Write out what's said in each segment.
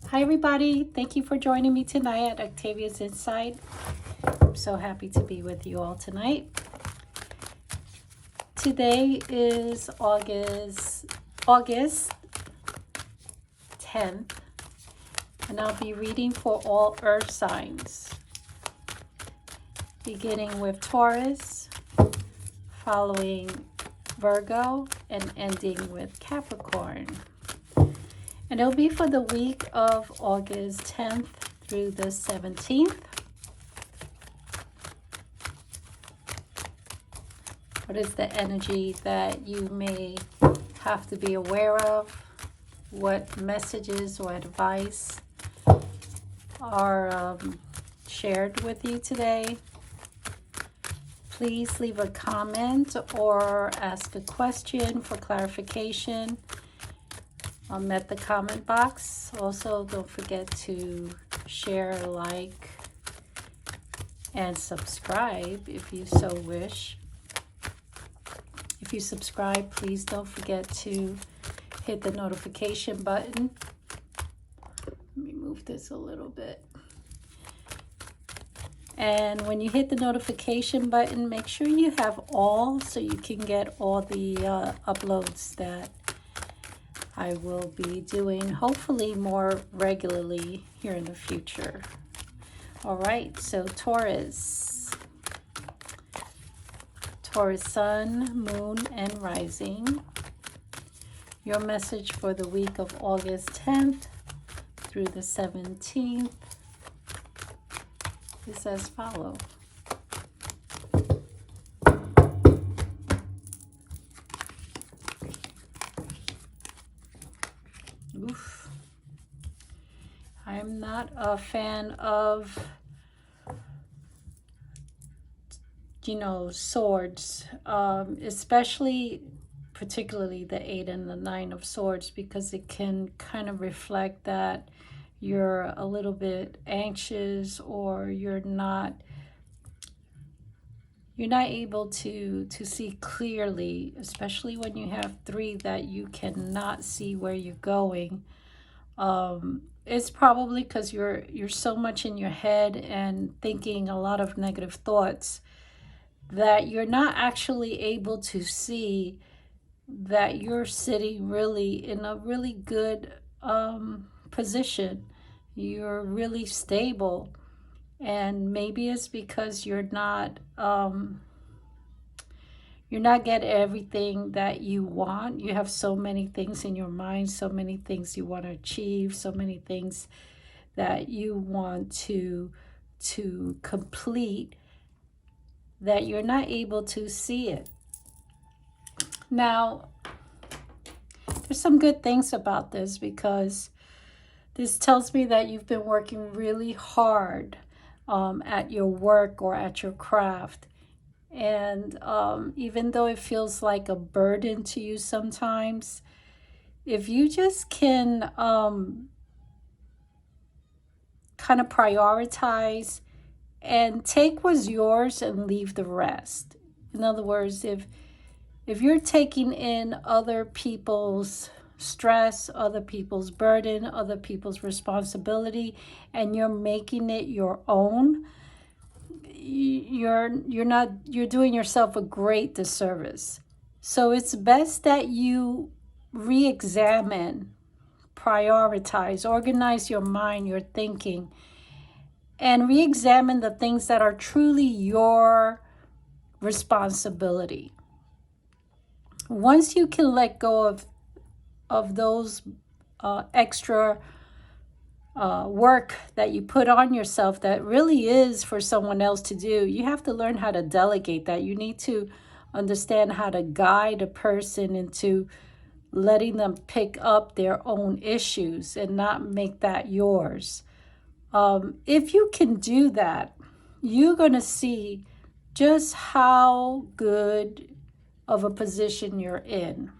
Hi, everybody. Thank you for joining me tonight at Octavia's Insight. I'm so happy to be with you all tonight. Today is August 10th, and I'll be reading for all earth signs, beginning with Taurus, following Virgo, and ending with Capricorn. And it'll be for the week of August 10th through the 17th. What is the energy that you may have to be aware of? What messages or advice are shared with you today? Please leave a comment or ask a question for clarification at the comment box. Also, don't forget to share, like, and subscribe if you so wish. If you subscribe, please don't forget to hit the notification button. Let me move this a little bit. And when you hit the notification button, make sure you have all so you can get all the uploads that I will be doing, hopefully more regularly here in the future. All right, so Taurus Sun, Moon, and Rising. Your message for the week of August 10th through the 17th is as follows. Oof. I'm not a fan of, swords, particularly the 8 and the 9 of swords, because it can kind of reflect that you're a little bit anxious, or you're not able to see clearly, especially when you have 3 that you cannot see where you're going. It's probably because you're so much in your head and thinking a lot of negative thoughts that you're not actually able to see that you're sitting really in a really good position. You're really stable, and maybe it's because you're not getting everything that you want. You have so many things in your mind, so many things you want to achieve, so many things that you want to complete, that you're not able to see it. Now, there's some good things about this, because this tells me that you've been working really hard at your work or at your craft. And even though it feels like a burden to you sometimes, if you just can kind of prioritize and take what's yours and leave the rest. In other words, if you're taking in other people's stress, other people's burden, other people's responsibility, and you're making it your own, you're doing yourself a great disservice. So it's best that you re-examine, prioritize, organize your mind, your thinking, and re-examine the things that are truly your responsibility. Once you can let go of those extra work that you put on yourself that really is for someone else to do, you have to learn how to delegate that. You need to understand how to guide a person into letting them pick up their own issues and not make that yours. If you can do that, you're going to see just how good of a position you're in.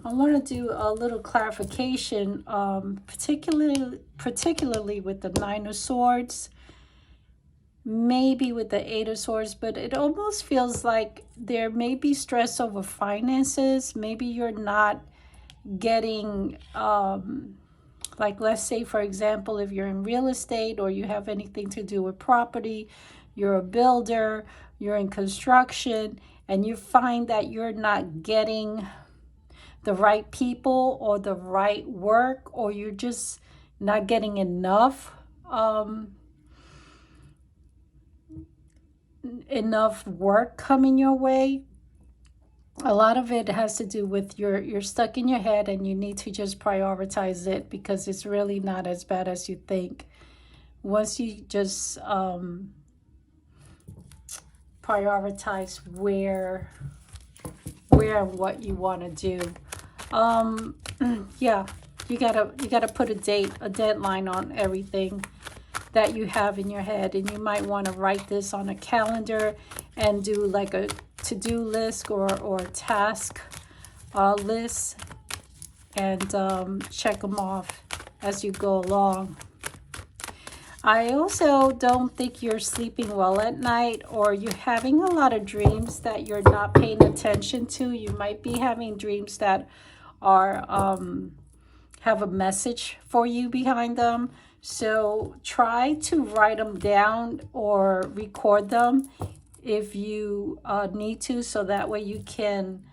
I want to do a little clarification, particularly with the 9 of Swords, maybe with the 8 of Swords, but it almost feels like there may be stress over finances. Maybe you're not getting Like, let's say, for example, if you're in real estate or you have anything to do with property, you're a builder, you're in construction, and you find that you're not getting the right people or the right work, or you're just not getting enough work coming your way. A lot of it has to do with you're stuck in your head, and you need to just prioritize it, because it's really not as bad as you think. Once you just prioritize where and what you want to do. Yeah, you gotta put a deadline on everything that you have in your head, and you might want to write this on a calendar and do like a to-do list or task list, and check them off as you go along. I also don't think you're sleeping well at night, or you're having a lot of dreams that you're not paying attention to. You might be having dreams that are have a message for you behind them. So try to write them down or record them if you need to, so that way you can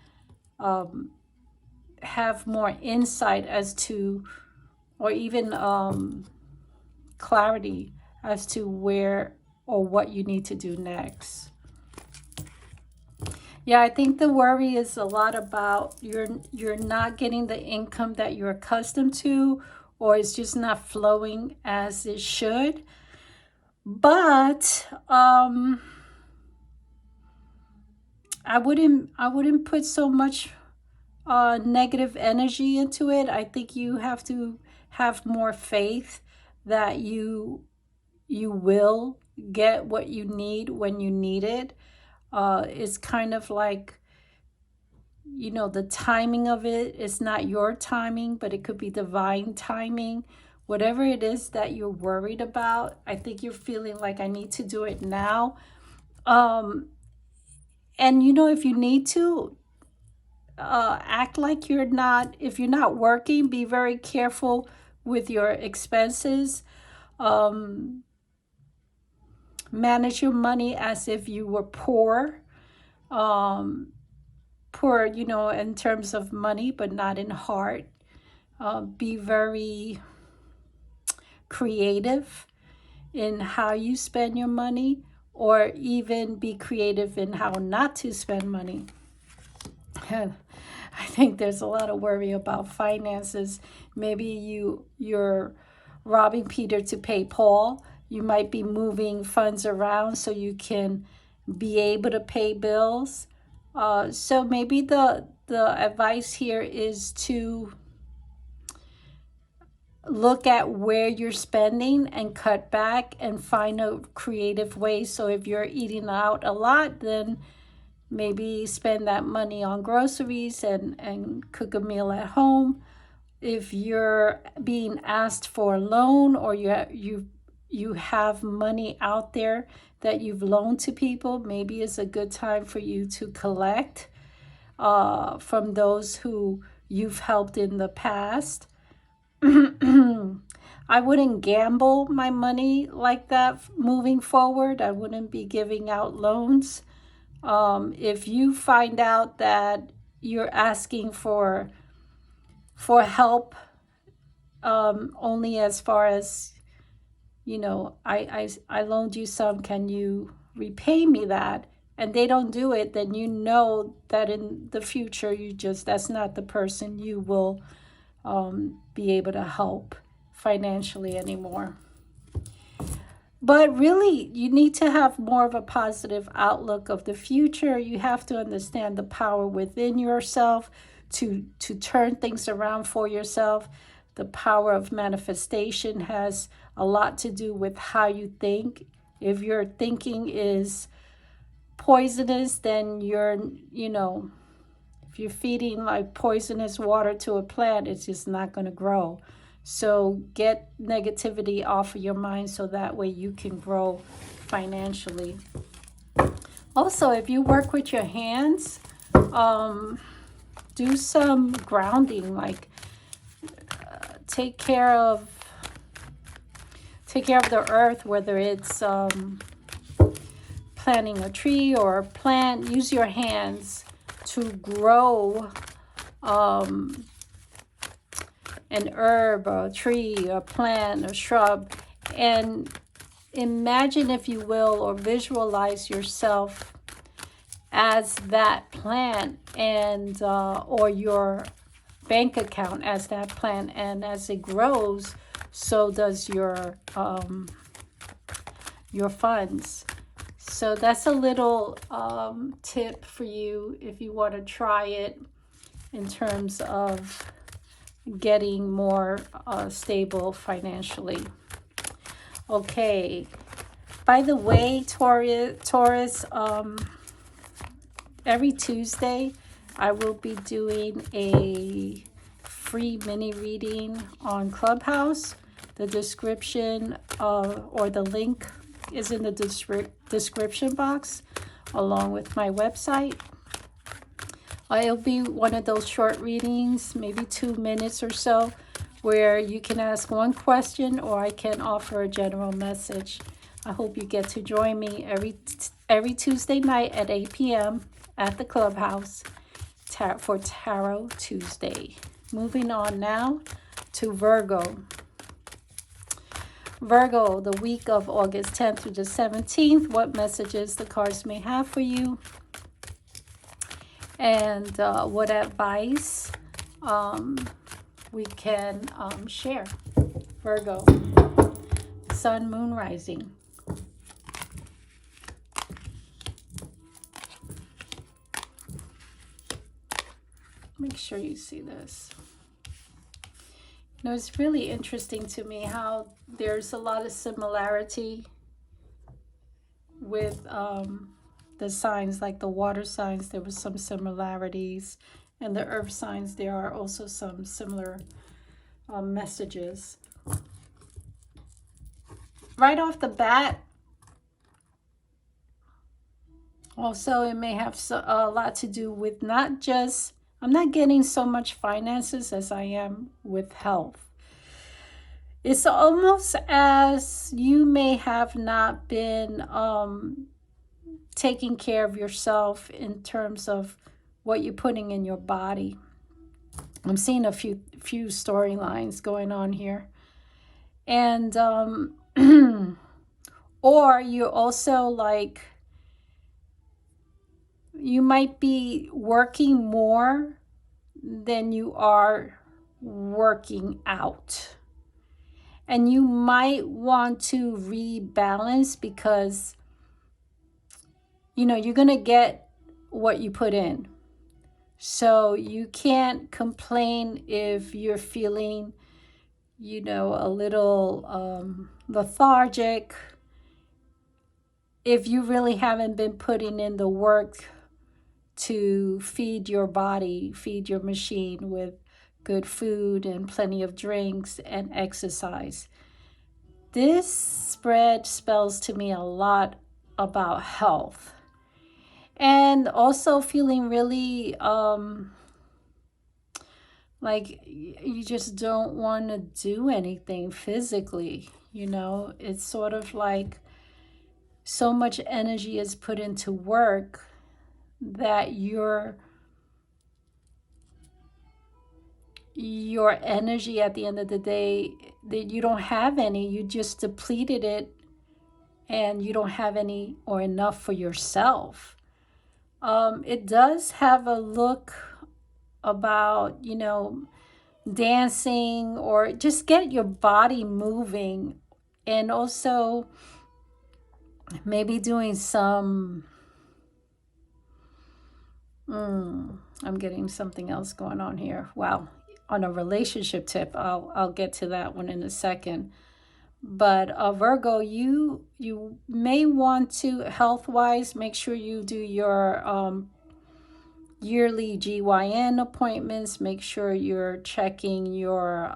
have more insight as to, or even clarity as to where or what you need to do next. Yeah, I think the worry is a lot about you're not getting the income that you're accustomed to, or it's just not flowing as it should. But I wouldn't put so much negative energy into it. I think you have to have more faith that you will get what you need when you need it. It's kind of like, the timing of it is not your timing, but it could be divine timing. Whatever it is that you're worried about, I think you're feeling like, I need to do it now. And if you need to, act like you're not, if you're not working, be very careful with your expenses. Manage your money as if you were poor. Poor, in terms of money, but not in heart. Be very creative in how you spend your money, or even be creative in how not to spend money. I think there's a lot of worry about finances. Maybe you're robbing Peter to pay Paul. You might be moving funds around so you can be able to pay bills. So maybe the advice here is to look at where you're spending and cut back and find a creative way. So if you're eating out a lot, then maybe spend that money on groceries and cook a meal at home. If you're being asked for a loan, or you have money out there that you've loaned to people, maybe it's a good time for you to collect from those who you've helped in the past. I wouldn't gamble my money like that moving forward. I wouldn't be giving out loans. If you find out that you're asking for help, only as far as, I loaned you some, can you repay me that? And they don't do it, then you know that in the future that's not the person you will be able to help financially anymore. But really, you need to have more of a positive outlook of the future. You have to understand the power within yourself to turn things around for yourself. The power of manifestation has a lot to do with how you think. If your thinking is poisonous, then if you're feeding like poisonous water to a plant, it's just not going to grow. So get negativity off of your mind, so that way you can grow financially. Also, if you work with your hands, do some grounding, like take care of the earth, whether it's planting a tree or a plant. Use your hands to grow an herb, or a tree, a plant, a shrub, and imagine, if you will, or visualize yourself as that plant, and or your bank account as that plant, and as it grows, so does your funds. So that's a little tip for you if you want to try it in terms of getting more stable financially. Okay. By the way, Taurus, every Tuesday I will be doing a free mini reading on Clubhouse. The description or the link is in the description box, along with my website. It'll be one of those short readings, maybe 2 minutes or so, where you can ask one question or I can offer a general message. I hope you get to join me every Tuesday night at 8 p.m. at the Clubhouse for Tarot Tuesday. Moving on now to Virgo. Virgo, the week of August 10th through the 17th, what messages the cards may have for you, and what advice we can share. Virgo, Sun, Moon, Rising. Make sure you see this. You know, it's really interesting to me how there's a lot of similarity with the signs, like the water signs. There was some similarities, and the earth signs, there are also some similar messages. Right off the bat, also it may have a lot to do with not just, I'm not getting so much finances as I am with health. It's almost as you may have not been taking care of yourself in terms of what you're putting in your body. I'm seeing a few storylines going on here. And or you're also like, you might be working more than you are working out. And you might want to rebalance, because, you know, you're going to get what you put in. So you can't complain if you're feeling, you know, a little lethargic, if you really haven't been putting in the work to feed your body, feed your machine with good food and plenty of drinks and exercise. This spread spells to me a lot about health. And also feeling really like you just don't want to do anything physically. You know, it's sort of like so much energy is put into work that your energy at the end of the day, that you don't have any, you just depleted it, and you don't have any or enough for yourself. It does have a look about, you know, dancing, or just get your body moving, and also maybe doing some I'm getting something else going on here. Wow. On a relationship tip, I'll get to that one in a second. But Virgo, you may want to, health-wise, make sure you do your yearly GYN appointments. Make sure you're checking your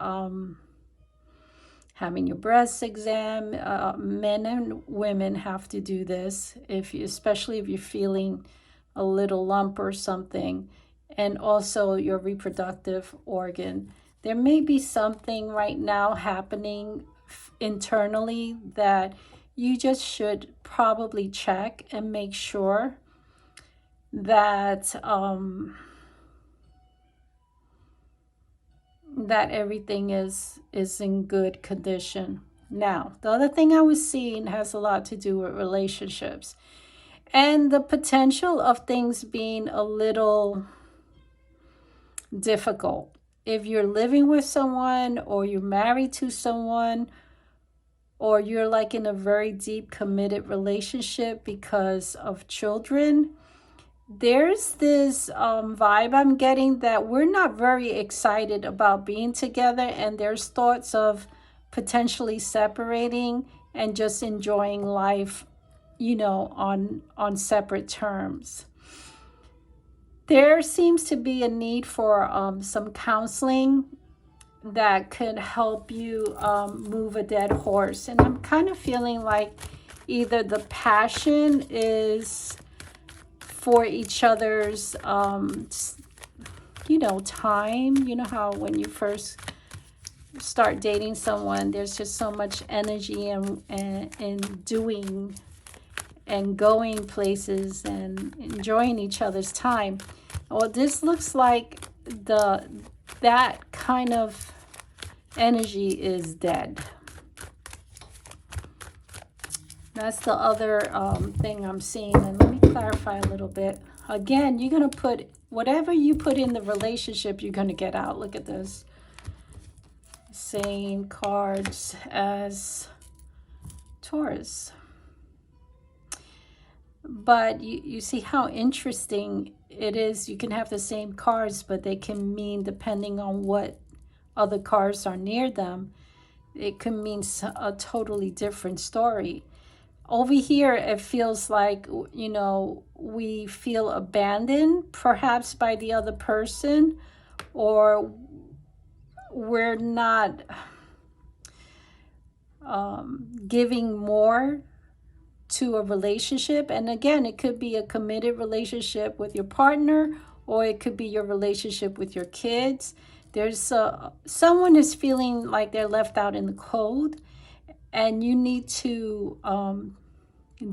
having your breast exam. Men and women have to do this, especially if you're feeling a little lump or something. And also your reproductive organ. There may be something right now happening internally that you just should probably check and make sure that that everything is in good condition. Now, the other thing I was seeing has a lot to do with relationships and the potential of things being a little difficult. If you're living with someone, or you're married to someone, or you're like in a very deep committed relationship because of children, there's this vibe I'm getting that we're not very excited about being together, and there's thoughts of potentially separating and just enjoying life, you know, on separate terms. There seems to be a need for some counseling that could help you move a dead horse. And I'm kind of feeling like either the passion is for each other's, you know, time. You know how when you first start dating someone, there's just so much energy and doing and going places and enjoying each other's time. Well, this looks like that kind of energy is dead. That's the other thing I'm seeing. And let me clarify a little bit. Again, you're going to put whatever you put in the relationship, you're going to get out. Look at this. Same cards as Taurus. But you see how interesting it is. You can have the same cards, but they can mean, depending on what other cards are near them, it can mean a totally different story. Over here, it feels like, you know, we feel abandoned, perhaps by the other person, or we're not giving more to a relationship. And again, it could be a committed relationship with your partner, or it could be your relationship with your kids. There's someone is feeling like they're left out in the cold, and you need to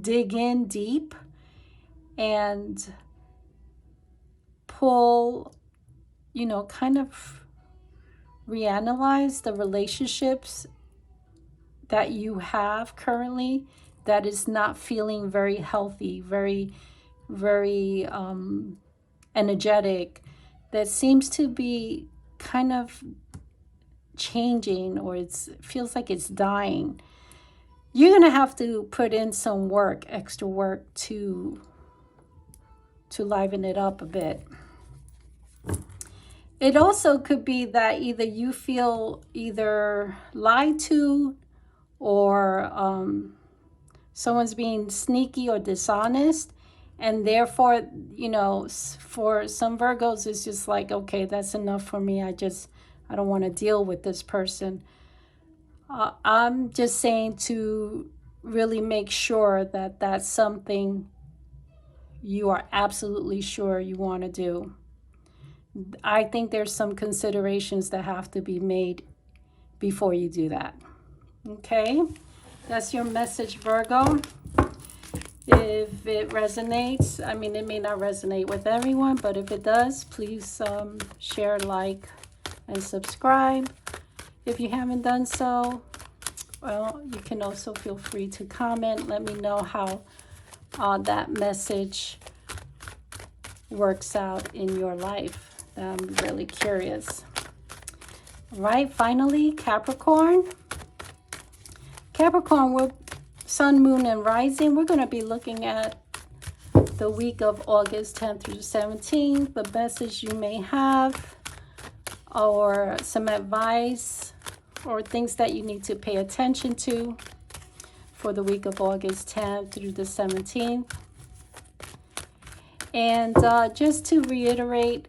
dig in deep and pull, you know, kind of reanalyze the relationships that you have currently that is not feeling very healthy, very energetic, that seems to be kind of changing, or it feels like it's dying. You're going to have to put in some work, extra work, to liven it up a bit. It also could be that either you feel either lied to, or someone's being sneaky or dishonest, and therefore, you know, for some Virgos, it's just like, okay, that's enough for me. I don't want to deal with this person. I'm just saying to really make sure that that's something you are absolutely sure you want to do. I think there's some considerations that have to be made before you do that. Okay, that's your message, Virgo. If it resonates, I mean, it may not resonate with everyone, but if it does, please share, like, and subscribe. If you haven't done so, well, you can also feel free to comment. Let me know how that message works out in your life. I'm really curious. All right, finally, Capricorn. Capricorn, we're Sun, Moon, and Rising. We're going to be looking at the week of August 10th through 17th, the message you may have, or some advice, or things that you need to pay attention to for the week of August 10th through the 17th. And just to reiterate,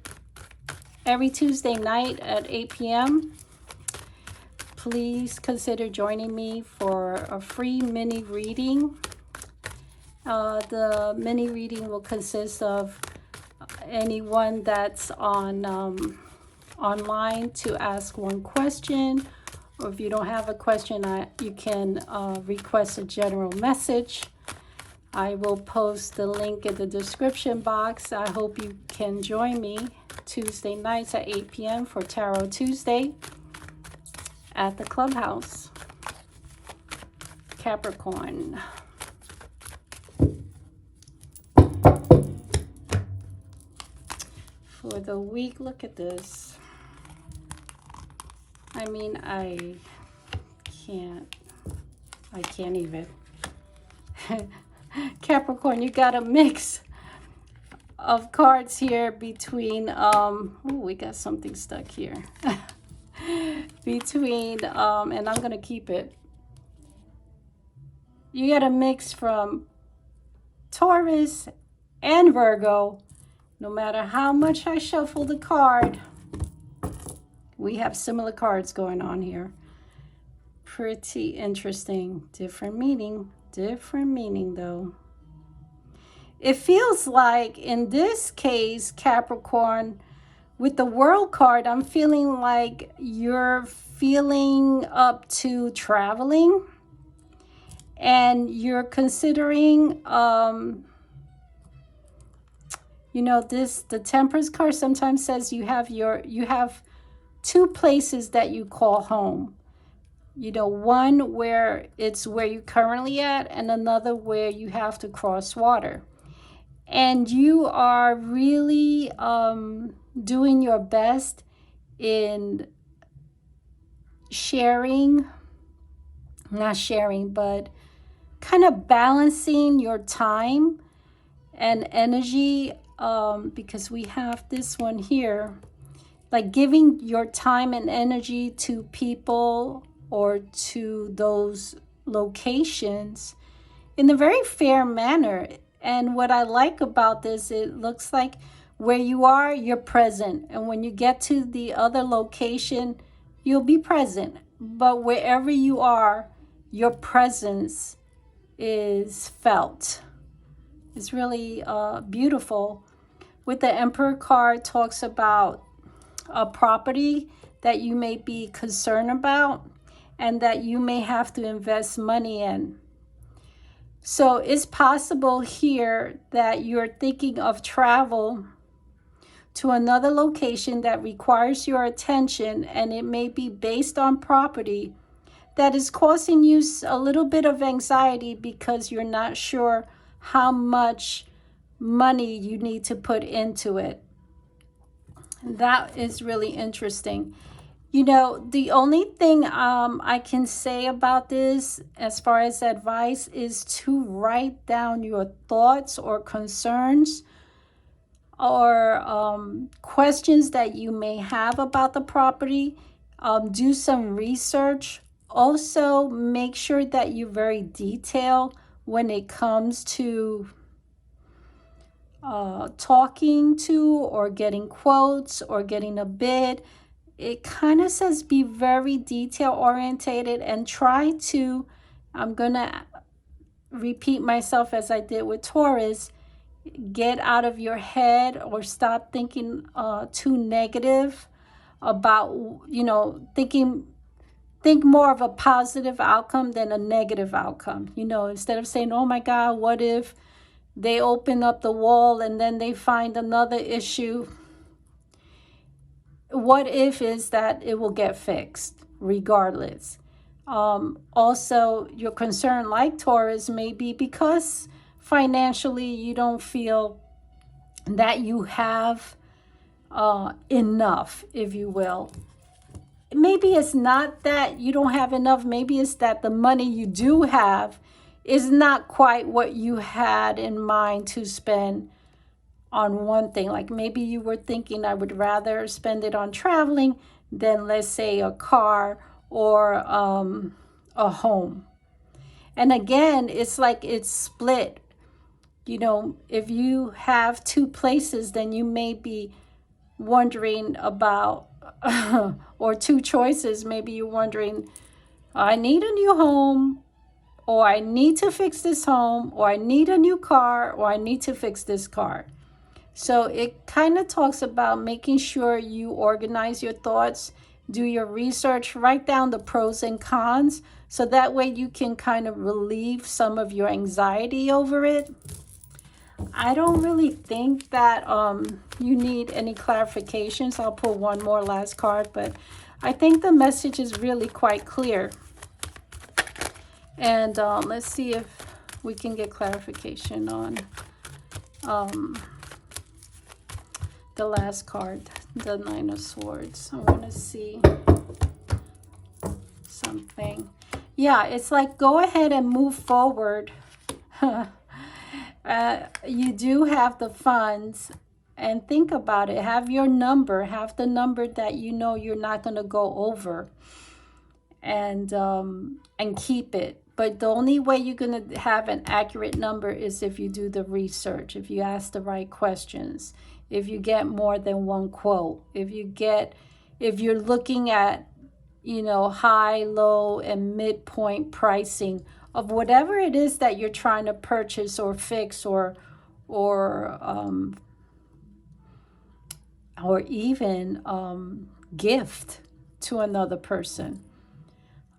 every Tuesday night at 8 p.m., please consider joining me for a free mini reading. The mini reading will consist of anyone that's on online to ask one question, or if you don't have a question, you can request a general message. I will post the link in the description box. I hope you can join me Tuesday nights at 8 p.m. for Tarot Tuesday at the clubhouse. Capricorn. For the week, look at this. I mean, I can't even. Capricorn, you got a mix of cards here between, we got something stuck here. Between, and I'm going to keep it. You got a mix from Taurus and Virgo. No matter how much I shuffle the card, we have similar cards going on here. Pretty interesting. Different meaning though. It feels like in this case, Capricorn, with the World card, I'm feeling like you're feeling up to traveling, and you're considering, you know, the Temperance card sometimes says you have two places that you call home. You know, one where it's where you're currently at, and another where you have to cross water. And you are really doing your best in not sharing, but kind of balancing your time and energy, because we have this one here, like giving your time and energy to people or to those locations in a very fair manner. And what I like about this, it looks like where you are, you're present. And when you get to the other location, you'll be present. But wherever you are, your presence is felt. It's really beautiful. With the Emperor card, talks about a property that you may be concerned about and that you may have to invest money in. So it's possible here that you're thinking of travel to another location that requires your attention, and it may be based on property that is causing you a little bit of anxiety because you're not sure how much money you need to put into it. That is really interesting. You know, the only thing I can say about this as far as advice is to write down your thoughts or concerns or questions that you may have about the property. Do some research. Also, make sure that you're very detailed when it comes to talking to or getting quotes or getting a bid. It kind of says be very detail orientated and try to, I'm going to repeat myself as I did with Taurus, get out of your head or stop thinking too negative about, you know, think more of a positive outcome than a negative outcome. You know, instead of saying, oh my God, what if they open up the wall and then they find another issue? What if is that it will get fixed regardless. Also, your concern, like Taurus, may be because financially you don't feel that you have enough, if you will. Maybe it's not that you don't have enough. Maybe it's that the money you do have is not quite what you had in mind to spend on one thing. Like maybe you were thinking, I would rather spend it on traveling than, let's say, a car or a home. And again, it's like it's split. You know, if you have two places, then you may be wondering about, or two choices, maybe you're wondering, I need a new home, or I need to fix this home, or I need a new car, or I need to fix this car. So it kind of talks about making sure you organize your thoughts, do your research, write down the pros and cons, so that way you can kind of relieve some of your anxiety over it. I don't really think that you need any clarifications. I'll pull one more last card, but I think the message is really quite clear. And let's see if we can get clarification on the last card, the Nine of Swords. I want to see something. Yeah, it's like go ahead and move forward. You do have the funds, and think about it. Have your number, have the number that you know you're not going to go over, and keep it. But the only way you're going to have an accurate number is if you do the research, if you ask the right questions, if you get more than one quote, if you're looking at, you know, high, low, and midpoint pricing of whatever it is that you're trying to purchase or fix or even gift to another person.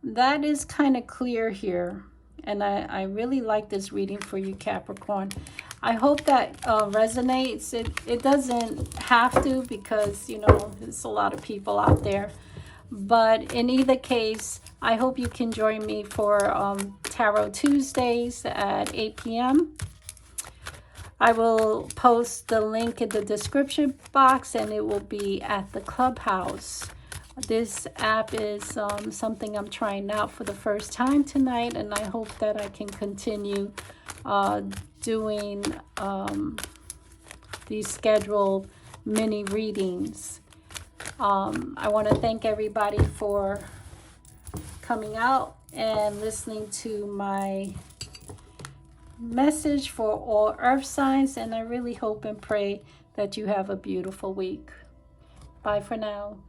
That is kind of clear here. And I really like this reading for you, Capricorn. I hope that resonates. It doesn't have to, because, you know, there's a lot of people out there. But in either case, I hope you can join me for Tarot Tuesdays at 8 p.m. I will post the link in the description box, and it will be at the clubhouse. This app is something I'm trying out for the first time tonight, and I hope that I can continue doing these scheduled mini readings. I want to thank everybody for coming out and listening to my message for all earth signs, and I really hope and pray that you have a beautiful week. Bye for now.